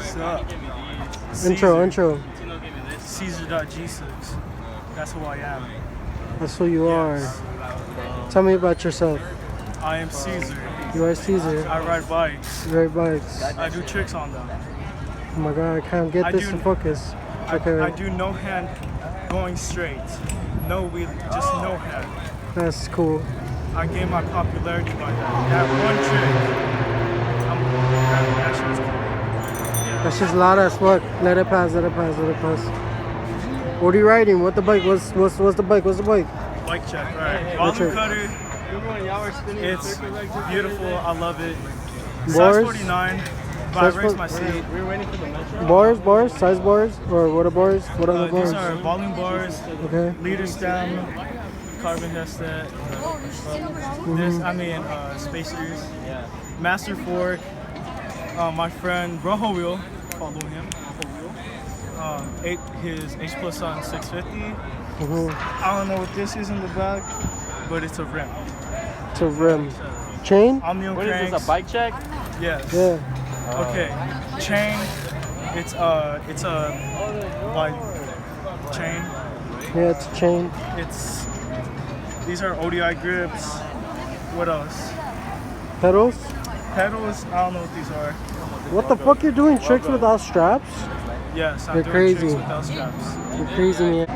What's up? Intro. Caesar.g6. That's who I am. That's who you Yes. are. Tell me about yourself. I am Caesar. You are Caesar. I ride bikes. You ride bikes. I do tricks on them. Oh my god, I can't get this to focus. Okay. I do no hand going straight. No wheelie, just no hand. That's cool. I gained my popularity by that. That one trick. That shit was cool. Yeah. That's just loud as fuck. Let it pass. What are you riding? What the bike? What's the bike? Bike check, right. What's Volume it? cutter. It's beautiful. I love it. Size Bars? 49. But I Size raised for- my seat. Bars? Size bars? Or what are bars? What are the bars? These are volume bars, Okay. leader stem, carbon headset. Spacers. Master fork. My friend Rojo Wheel, follow him. His H Plus on 650. I don't know what this is in the back, but it's a rim. It's a rim. Chain? Omnium What is cranks. this, a bike check? Yes. Yeah. Okay. Chain. It's a like chain. Yeah, it's a chain. These are ODI grips. What else? Pedals? Pedals. I don't know what these are. What the fuck? You're doing tricks without straps? Yes, I'm You're doing crazy. tricks without straps. You're crazy, man.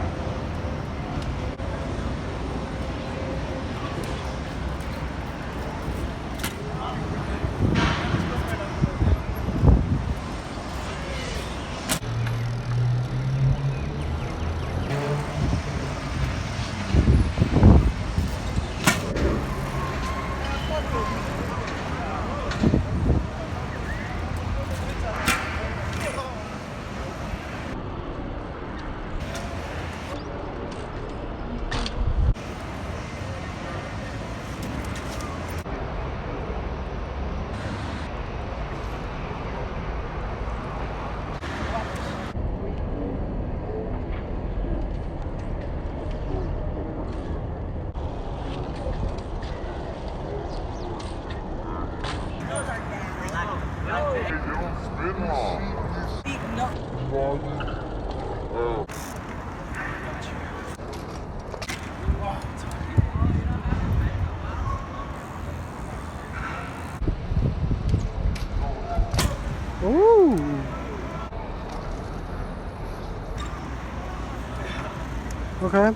Ooh. Okay.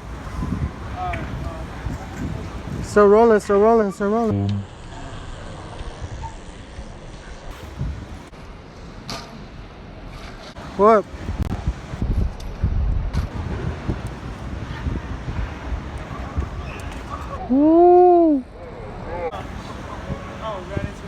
Still rolling. What? Woo! Oh, ran into